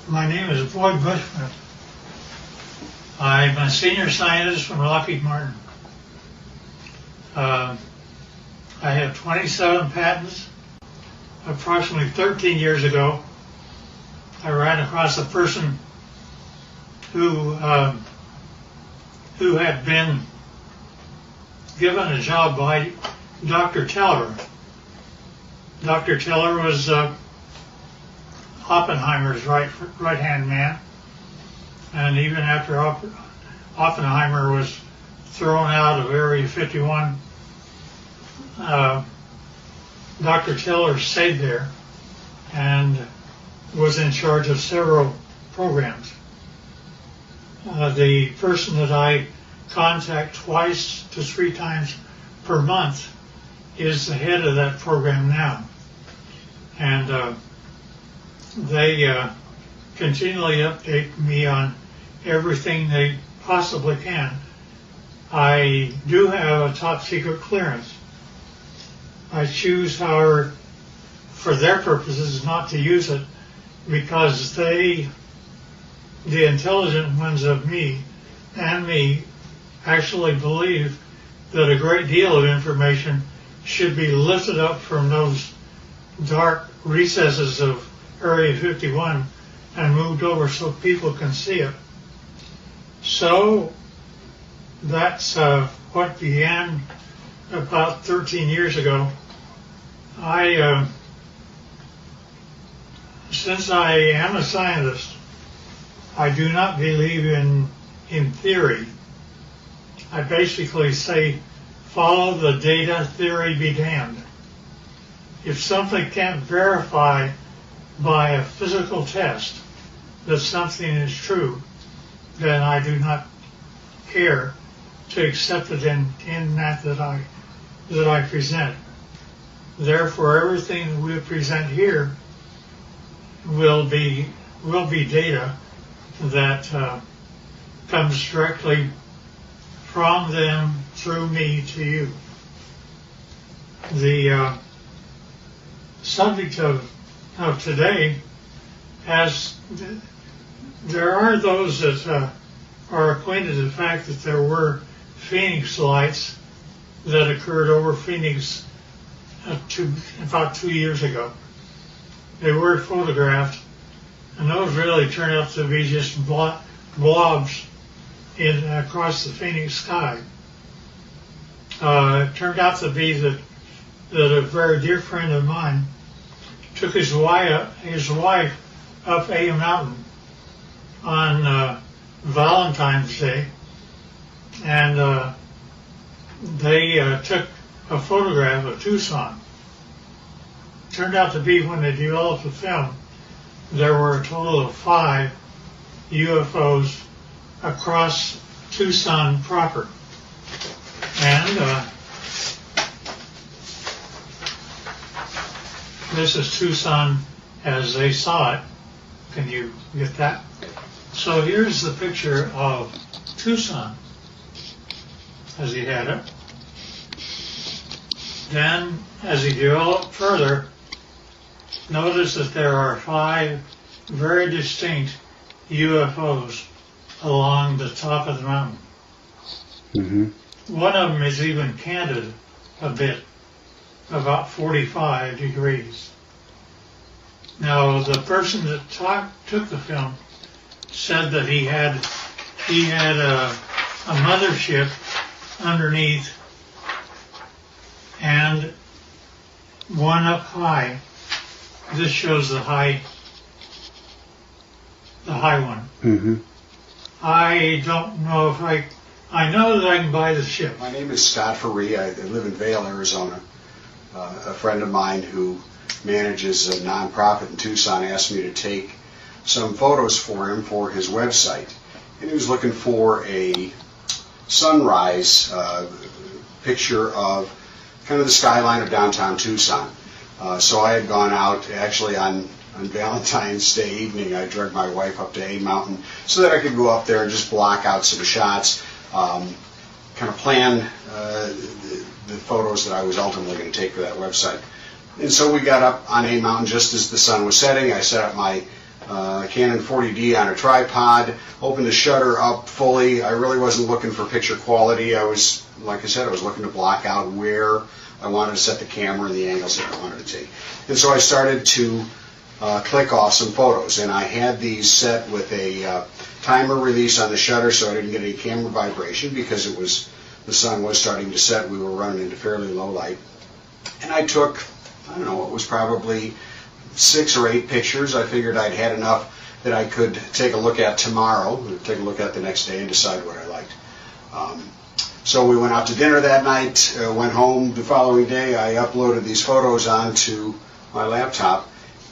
My name is Boyd Bushman. I'm a senior scientist from Lockheed Martin. I have 27 patents. Approximately 13 years ago, I ran across a person who had been given a job by Dr. Teller. Dr. Teller was Oppenheimer's right-hand man, and even after Oppenheimer was thrown out of Area 51, Dr. Teller stayed there and was in charge of several programs. The person that I contact twice to 3 times per month is the head of that program now. And they continually update me on everything they possibly can. I do have a top secret clearance. I choose, however, for their purposes, not to use it because the intelligent ones of me and me actually believe that a great deal of information should be lifted up from those dark recesses of Area 51 and moved over so people can see it. So that's what began about 13 years ago. Since I am a scientist, I do not believe in theory. I basically say, follow the data, theory be damned. If something can't verify by a physical test that something is true, then I do not care to accept it in that I present. Therefore, everything that we present here will be data that comes directly from them through me to you. The subject of today there are those that are acquainted with the fact that there were Phoenix lights that occurred over Phoenix about 2 years ago. They were photographed, and those really turned out to be just blobs across the Phoenix sky. It turned out to be that a very dear friend of mine took his wife up a mountain on Valentine's Day, and they took a photograph of Tucson. Turned out to be, when they developed the film, there were a total of 5 UFOs across Tucson proper. And this is Tucson as they saw it. Can you get that? So here's the picture of Tucson as he had it. Then, as he developed further, notice that there are 5 very distinct UFOs along the top of the mountain. Mm-hmm. One of them is even canted a bit, about 45 degrees. Now, the person that took the film said that he had a mothership underneath and one up high. This shows the high one. Mm-hmm. I don't know if I know that I can buy the ship. My name is Scott Faree. I live in Vail, Arizona. A friend of mine who manages a nonprofit in Tucson asked me to take some photos for him for his website. And he was looking for a sunrise picture of kind of the skyline of downtown Tucson. So I had gone out actually on Valentine's Day evening. I dragged my wife up to A Mountain so that I could go up there and just block out some shots, kind of plan the photos that I was ultimately going to take for that website. And so we got up on A Mountain just as the sun was setting. I set up my Canon 40D on a tripod, opened the shutter up fully. I really wasn't looking for picture quality. I was, like I said, I was looking to block out where I wanted to set the camera and the angles that I wanted to take. And so I started to click off some photos, and I had these set with a timer release on the shutter so I didn't get any camera vibration because it was, the sun was starting to set. We were running into fairly low light. And I took, I don't know, it was probably 6 or 8 pictures. I figured I'd had enough that I could take a look at tomorrow, take a look at the next day and decide what I liked. So we went out to dinner that night, went home the following day. I uploaded these photos onto my laptop,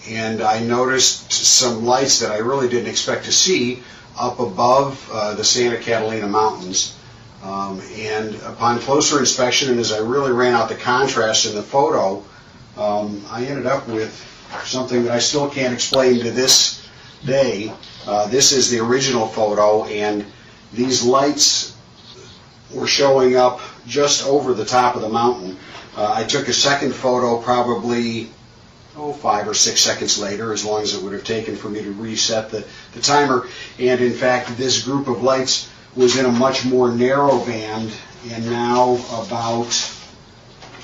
and I noticed some lights that I really didn't expect to see up above the Santa Catalina Mountains. And upon closer inspection, and as I really ran out the contrast in the photo, I ended up with something that I still can't explain to this day. This is the original photo, and these lights were showing up just over the top of the mountain. I took a second photo probably 5 or 6 seconds later, as long as it would have taken for me to reset the timer. And in fact, this group of lights was in a much more narrow band, and now about,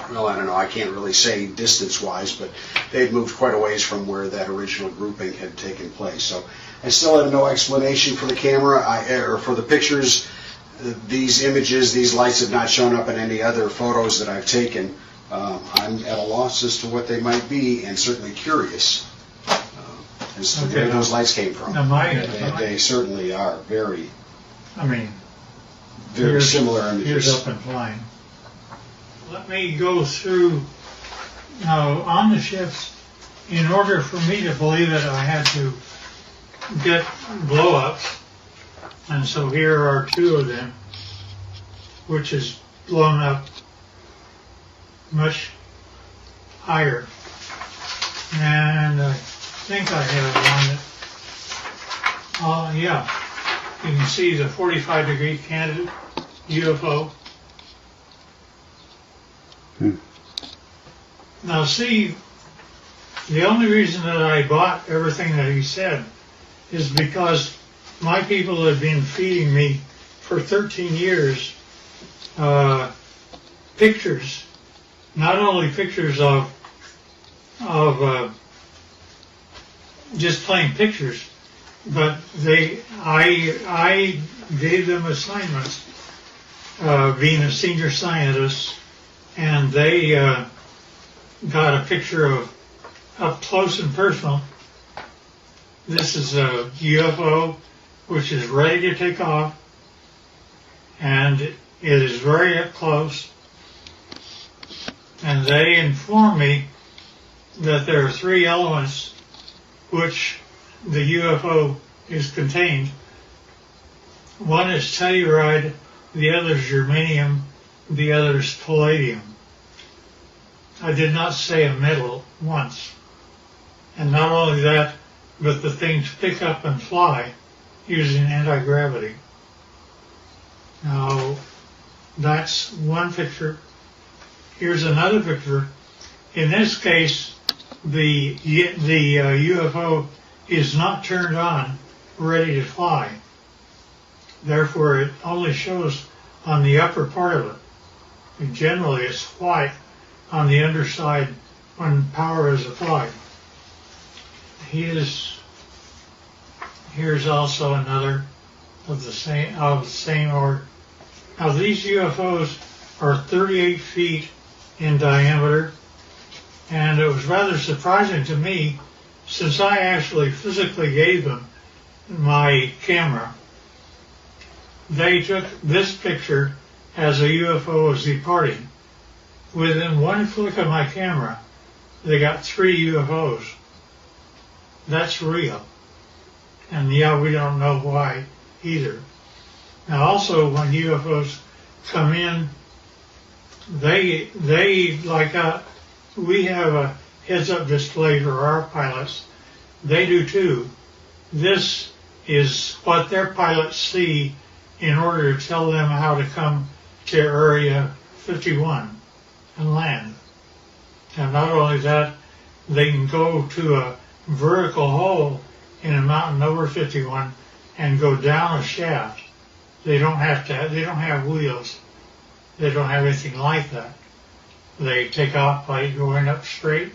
well, I don't know, I can't really say distance-wise, but they'd moved quite a ways from where that original grouping had taken place. So I still have no explanation for the camera, or for the pictures. These images, these lights have not shown up in any other photos that I've taken. I'm at a loss as to what they might be, and certainly curious as to where those lights came from. They certainly are very, very similar images. Here's up and flying. Let me go through now on the ships. In order for me to believe it, I had to get blow-ups, and so here are 2 of them, which is blown up much higher. And I think I have one that, yeah, you can see the 45-degree candid UFO. Now see, the only reason that I bought everything that he said is because my people had been feeding me for 13 years pictures, not only pictures of just plain pictures, but I gave them assignments, being a senior scientist, and they got a picture of up close and personal. This is a UFO which is ready to take off, and it is very up close. And they inform me that there are 3 elements which the UFO is contained. One is telluride, the other is germanium, the other is palladium. I did not say a metal once. And not only that, but the things pick up and fly using anti-gravity. Now, that's one picture. Here's another picture. In this case, the UFO is not turned on, ready to fly. Therefore, it only shows on the upper part of it. And generally, it's white on the underside when power is applied. Here's also another of the same order. Now, these UFOs are 38 feet in diameter, and it was rather surprising to me, since I actually physically gave them my camera. They took this picture as a UFO was departing. Within one flick of my camera, they got 3 UFOs. That's real. And yeah, we don't know why either. Now also, when UFOs come in, they like we have a heads-up display for our pilots. They do too. This is what their pilots see in order to tell them how to come to Area 51 and land. And not only that, they can go to a vertical hole in a mountain over 51 and go down a shaft. They don't have wheels. They don't have anything like that. They take off by going up straight,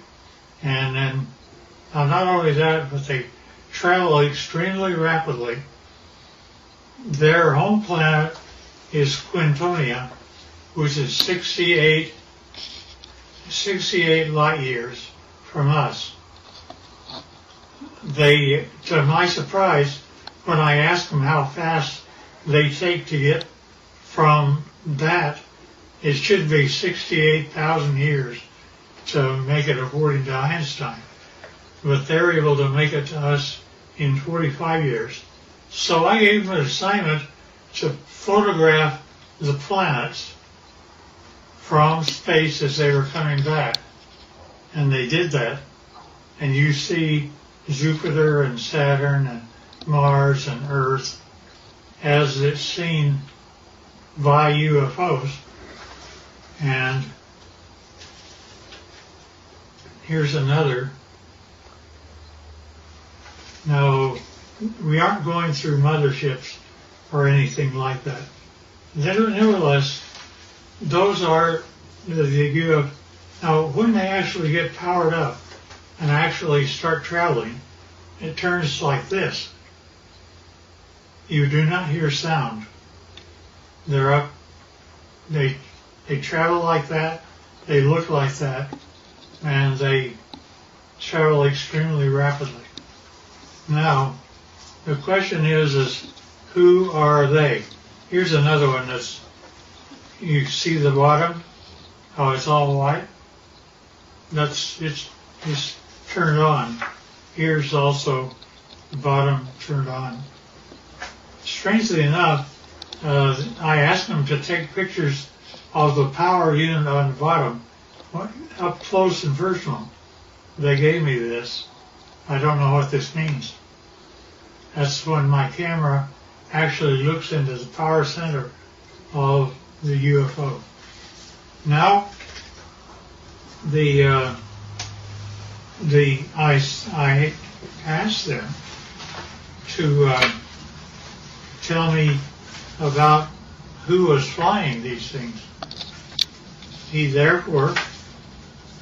and then not only that, but they travel extremely rapidly. Their home planet is Quintonia, which is 68 light years from us. They, to my surprise, when I asked them how fast they take to get from that, it should be 68,000 years to make it according to Einstein. But they're able to make it to us in 45 years. So I gave them an assignment to photograph the planets from space as they were coming back. And they did that. And you see Jupiter and Saturn and Mars and Earth as it's seen by UFOs. And here's another. Now, we aren't going through motherships or anything like that. Nevertheless, those are the UFOs. Now, when they actually get powered up and actually start traveling, it turns like this. You do not hear sound. They're up. They travel like that. They look like that, and they travel extremely rapidly. Now, the question is who are they? Here's another one that's, you see the bottom, how it's all white? It's turned on. Here's also the bottom turned on. Strangely enough, I asked them to take pictures of the power unit on the bottom, up close and personal. They gave me this. I don't know what this means. That's when my camera actually looks into the power center of the UFO. Now, I asked them to tell me about who was flying these things. He therefore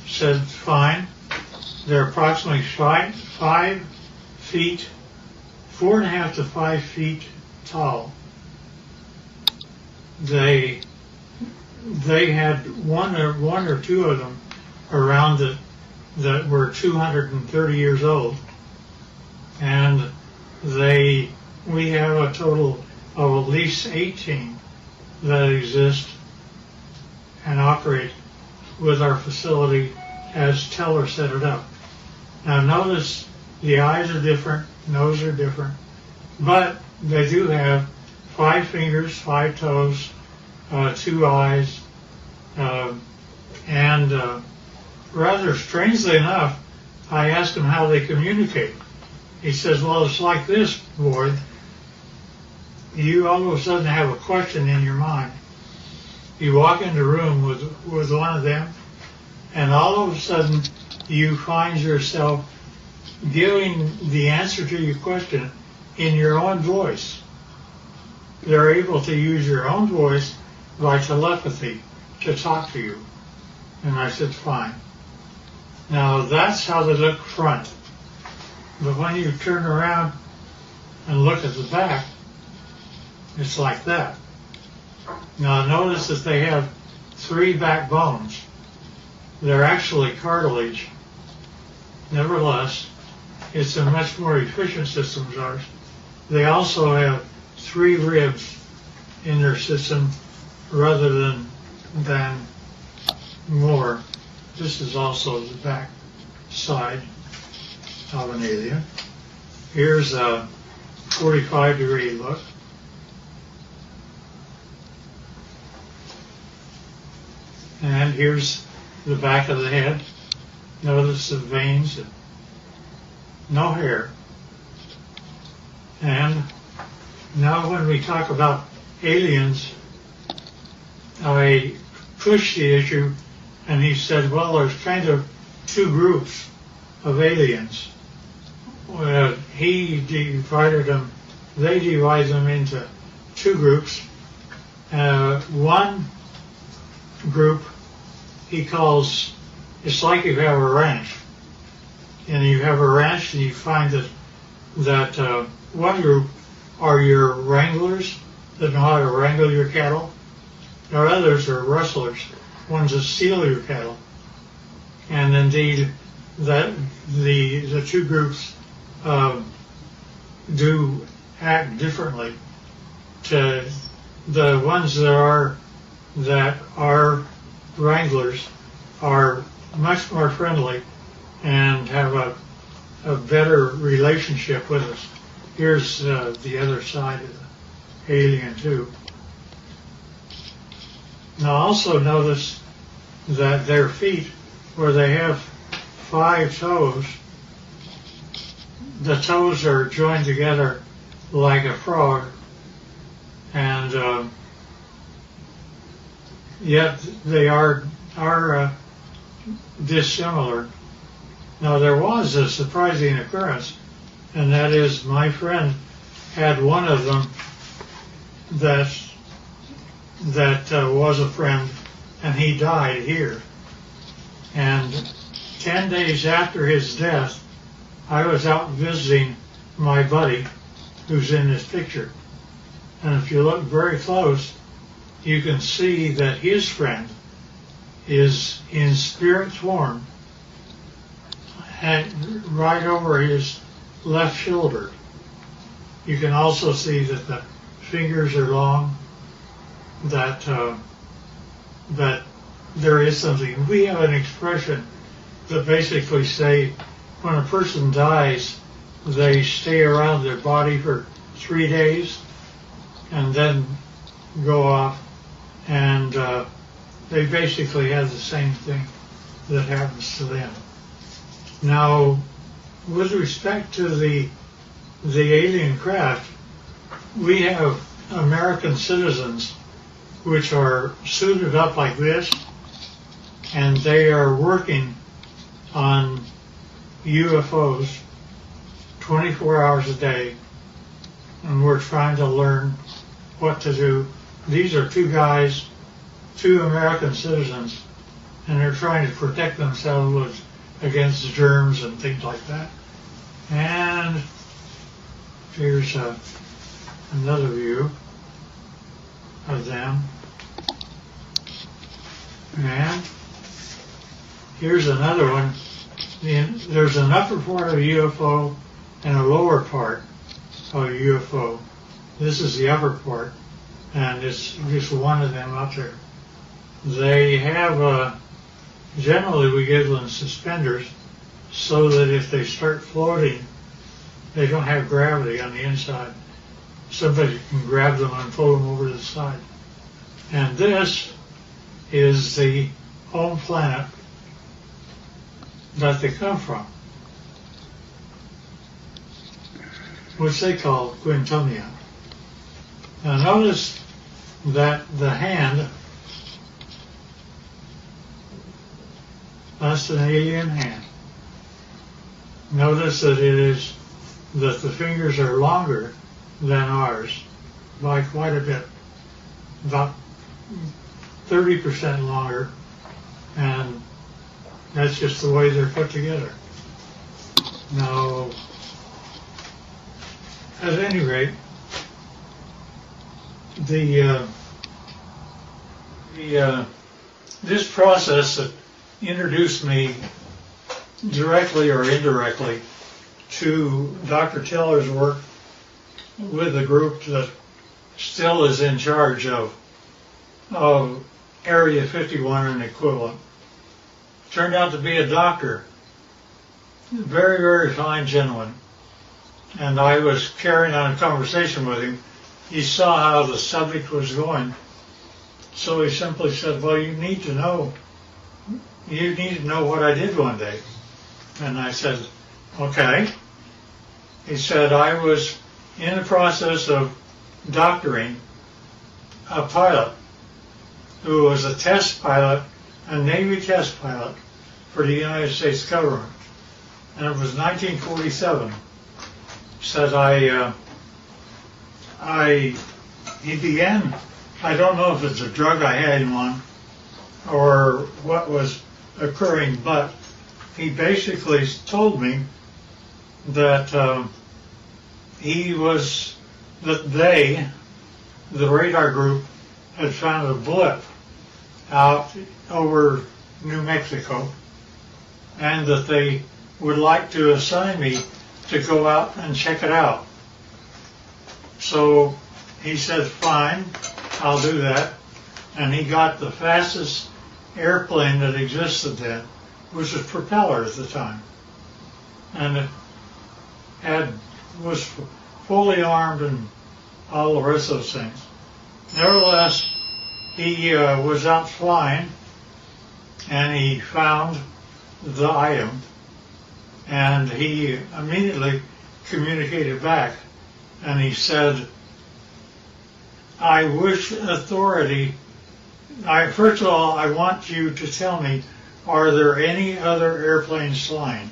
said, fine, they're approximately 5 feet, 4.5 to 5 feet tall. They had one or two of them around it that were 230 years old, and we have a total of at least 18 that exist and operate with our facility as Teller set it up. Now notice the eyes are different, nose are different, but they do have 5 fingers, 5 toes, 2 eyes, and rather strangely enough, I asked him how they communicate. He says, well, it's like this, Ward. You all of a sudden have a question in your mind. You walk into a room with one of them, and all of a sudden you find yourself giving the answer to your question in your own voice. They're able to use your own voice by telepathy to talk to you. And I said, fine. Now that's how they look front. But when you turn around and look at the back, it's like that. Now notice that they have 3 backbones. They're actually cartilage. Nevertheless, it's a much more efficient system as ours. They also have 3 ribs in their system rather than more. This is also the back side of an alien. Here's a 45-degree look. And here's the back of the head. Notice the veins, no hair. And now when we talk about aliens, I pushed the issue, and he said, well, there's kind of 2 groups of aliens. he divided them, they divide them into two groups. One group he calls, it's like you have a ranch. And you have a ranch and you find that one group are your wranglers that know how to wrangle your cattle. The others are rustlers, ones that steal your cattle. And indeed, that the two groups do act differently. To the ones that are wranglers are much more friendly and have a better relationship with us. Here's the other side of the alien too. Now also notice that their feet, where they have 5 toes, the toes are joined together like a frog, and yet they are dissimilar. Now there was a surprising occurrence, and that is my friend had one of them that was a friend, and he died here. And 10 days after his death, I was out visiting my buddy who's in this picture. And if you look very close, you can see that his friend is in spirit form and right over his left shoulder. You can also see that the fingers are long, that there is something. We have an expression that basically say when a person dies, they stay around their body for 3 days and then go off, and they basically have the same thing that happens to them. Now, with respect to the alien craft, we have American citizens which are suited up like this, and they are working on UFOs 24 hours a day, and we're trying to learn what to do. These are 2 guys, 2 American citizens, and they're trying to protect themselves against germs and things like that. And here's another view of them. And here's another one. There's an upper part of a UFO and a lower part of a UFO. This is the upper part, and it's just one of them up there. They have, generally we give them suspenders so that if they start floating, they don't have gravity on the inside. Somebody can grab them and pull them over to the side. And this is the home planet that they come from, which they call Quintonia. Now notice that the hand, that's an alien hand. Notice that the fingers are longer than ours by quite a bit, about 30% longer, and that's just the way they're put together. Now, at any rate, this process that introduced me directly or indirectly to Dr. Teller's work with a group that still is in charge of Area 51 and equivalent, turned out to be a doctor, very, very fine gentleman. And I was carrying on a conversation with him. He saw how the subject was going, so he simply said, well, you need to know what I did one day. And I said, okay. He said, I was in the process of doctoring a pilot who was a test pilot, a Navy test pilot for the United States government. And it was 1947. said he began, I don't know if it's a drug I had him on or what was occurring, but he basically told me that the radar group, had found a blip out over New Mexico, and that they would like to assign me to go out and check it out. So he said, fine, I'll do that. And he got the fastest airplane that existed then, which was propeller at the time. And it was fully armed and all the rest of those things. Nevertheless, he was out flying, and he found the item, and he immediately communicated back, and he said, I wish authority, first of all, I want you to tell me, are there any other airplanes flying?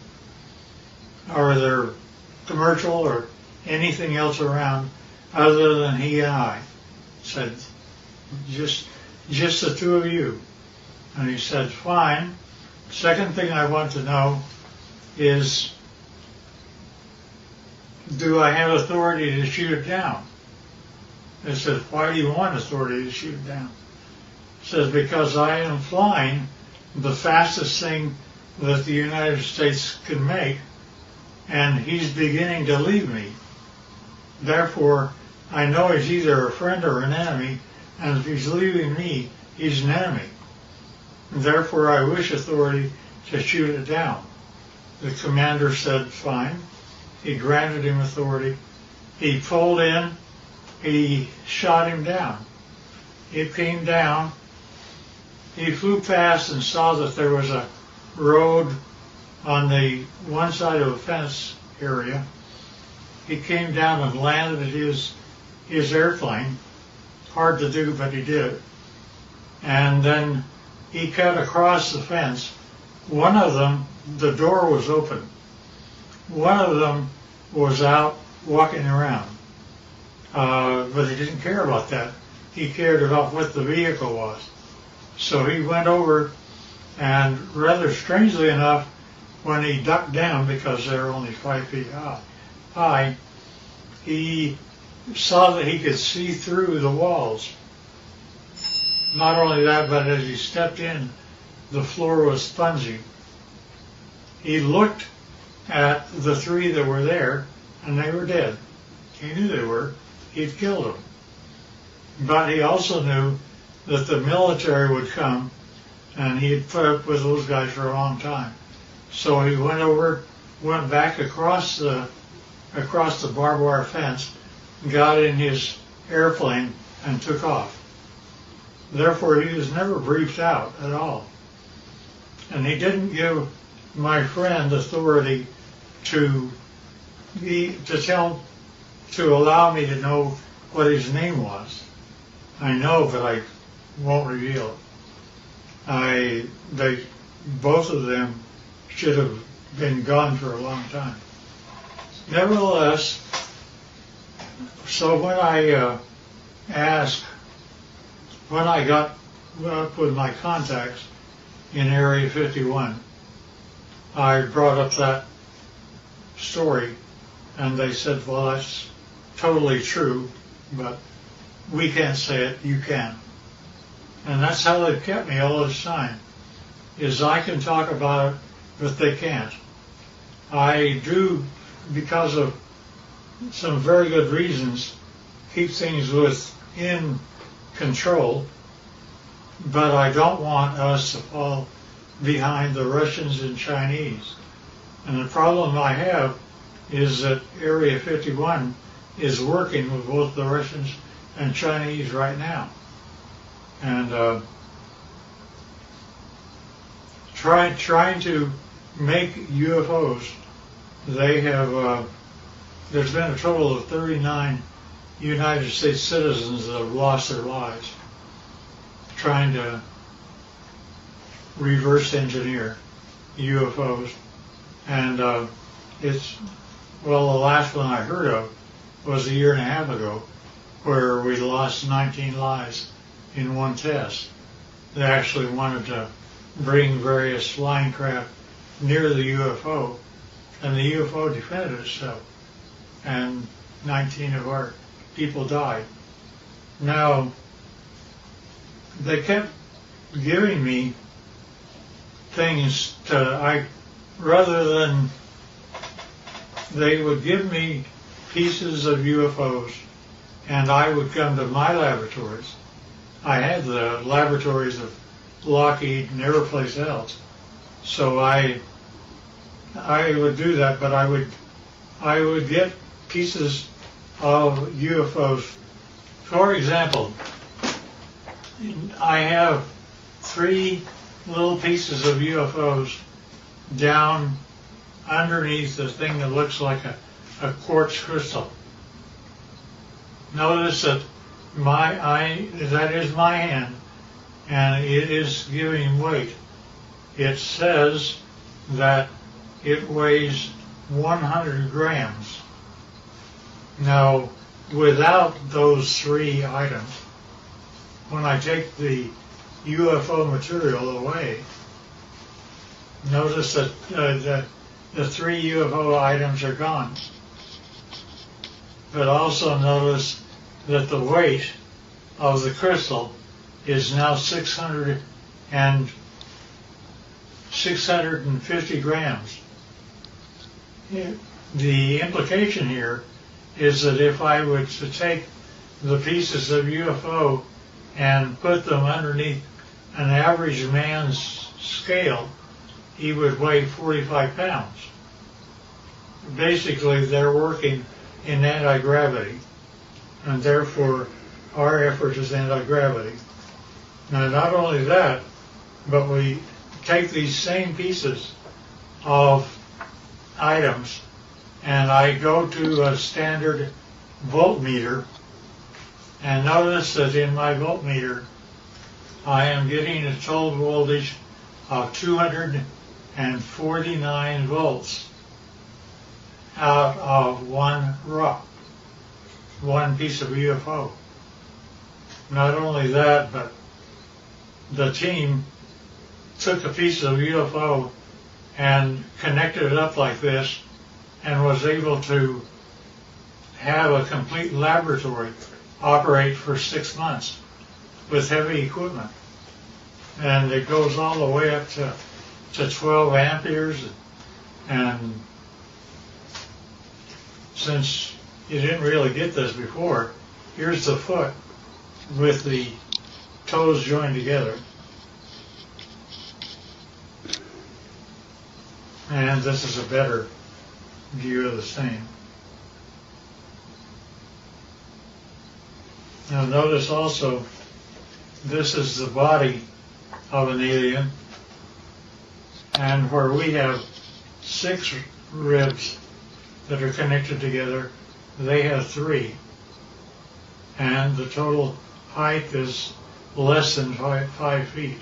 Are there commercial or anything else around other than he and I? Said, just the two of you. And he said, fine. Second thing I want to know is, do I have authority to shoot it down? I said, why do you want authority to shoot it down? He says, because I am flying the fastest thing that the United States can make, and he's beginning to leave me. Therefore, I know he's either a friend or an enemy, and if he's leaving me, he's an enemy. Therefore, I wish authority to shoot it down. The commander said, fine. He granted him authority. He pulled in. He shot him down. He came down. He flew past and saw that there was a road on the one side of a fence area. He came down and landed his airplane. Hard to do, but he did. And then he cut across the fence. One of them, the door was open. One of them was out walking around. But he didn't care about that. He cared about what the vehicle was. So he went over, and rather strangely enough, when he ducked down, because they were only 5 feet high, he saw that he could see through the walls. Not only that, but as he stepped in, the floor was spongy. He looked at the three that were there, and they were dead. He knew they were. He'd killed them. But he also knew that the military would come, and he had put up with those guys for a long time. So he went back across the barbed wire fence, got in his airplane, and took off. Therefore, he was never briefed out at all. And he didn't give my friend authority to allow me to know what his name was. I know, but I won't reveal it. Both of them should have been gone for a long time. Nevertheless, so when I got up with my contacts in Area 51, I brought up that story, and they said, well, that's totally true, but we can't say it, you can. And that's how they've kept me all this time, is I can talk about it, but they can't. I do, because of some very good reasons, keep things within control, but I don't want us to fall behind the Russians and Chinese. And the problem I have is that Area 51 is working with both the Russians and Chinese right now. And trying to make UFOs, they have, there's been a total of 39 United States citizens that have lost their lives trying to reverse engineer UFOs. And it's Well, the last one I heard of was a year and a half ago, where we lost 19 lives in one test. They actually wanted to bring various flying craft near the UFO, and the UFO defended itself, and 19 of our people died. Now, they kept giving me things rather than, they would give me pieces of UFOs, and I would come to my laboratories. I had the laboratories of Lockheed and every place else, so I would do that, but I would get pieces of UFOs. For example, I have 3 little pieces of UFOs down underneath the thing that looks like a quartz crystal. Notice that that is my hand, and it is giving weight. It says that it weighs 100 grams. Now, without those 3 items, when I take the UFO material away, notice that the 3 UFO items are gone. But also notice that the weight of the crystal is now 650 grams. The implication here is that if I were to take the pieces of UFO and put them underneath an average man's scale, he would weigh 45 pounds. Basically, they're working in anti-gravity, and therefore our effort is anti-gravity. Now, not only that, but we take these same pieces of items, and I go to a standard voltmeter, and notice that in my voltmeter I am getting a total voltage of 249 volts out of one piece of UFO. Not only that, but the team took a piece of UFO and connected it up like this and was able to have a complete laboratory operate for 6 months with heavy equipment. And it goes all the way up to 12 amperes. And since you didn't really get this before, here's the foot with the toes joined together. And this is a better view of the same. Now notice also, this is the body of an alien, and where we have 6 ribs that are connected together, they have 3. And the total height is less than 5 feet.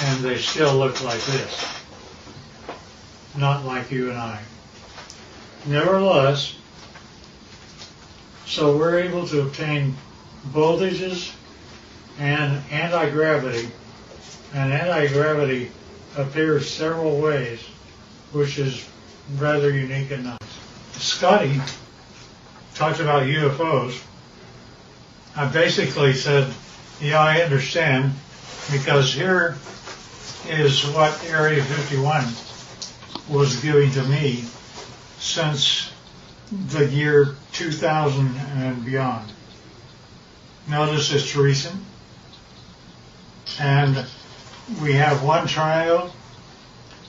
And they still look like this, not like you and I. Nevertheless, so we're able to obtain voltages and anti-gravity, and anti-gravity appears several ways, which is rather unique and nice. Scotty talked about UFOs. I basically said, yeah, I understand, because here is what Area 51 was giving to me since the year 2000 and beyond. Notice it's recent, and we have one triangle,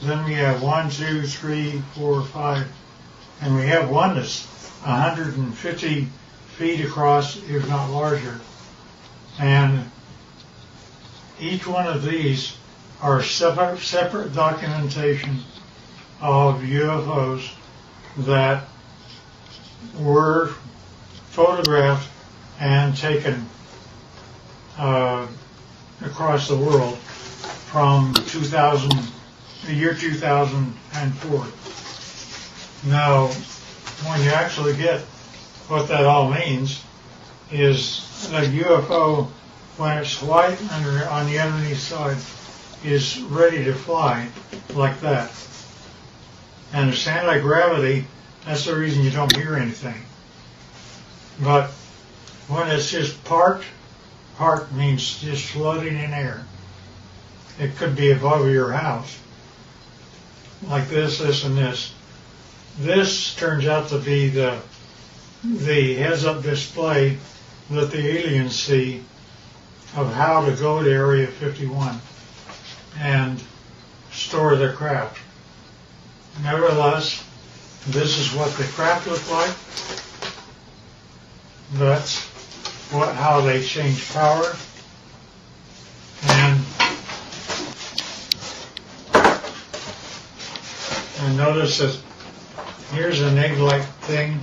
then we have 1, 2, 3, 4, 5, and we have one that's 150 feet across, if not larger. And each one of these are separate documentation of UFOs that were photographed and taken across the world from 2000 the year 2004. Now, when you actually get what that all means, is a UFO, when it's white and on the underneath side, is ready to fly like that. And it's anti-gravity, that's the reason you don't hear anything. But when it's just parked means just floating in air. It could be above your house, like this, and this. This turns out to be the heads-up display that the aliens see of how to go to Area 51 and store their craft. Nevertheless, this is what the craft look like. That's how they change power. And notice that here's an egg-like thing,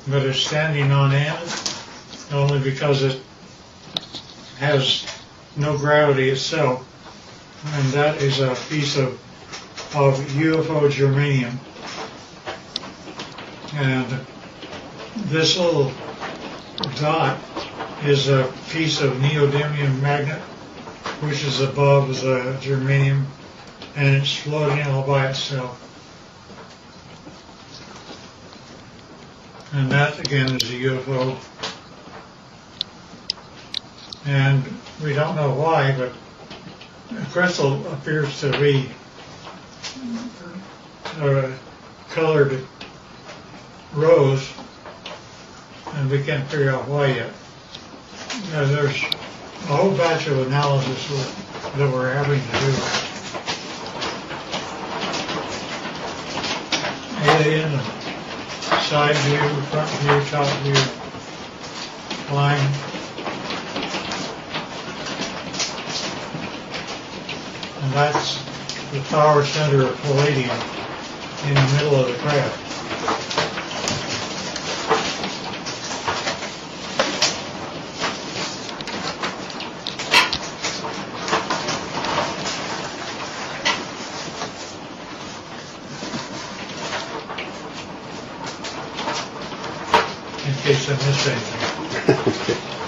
but it's standing on end only because it has no gravity itself. And that is a piece of UFO germanium. And this little dot is a piece of neodymium magnet, which is above the germanium, and it's floating all by itself. And that, again, is a UFO. And we don't know why, but the crystal appears to be colored rose, and we can't figure out why yet. There's a whole batch of analysis that we're having to do. Alien, side view, front view, top view, line. And that's the power center of palladium in the middle of the craft. In case I missed anything.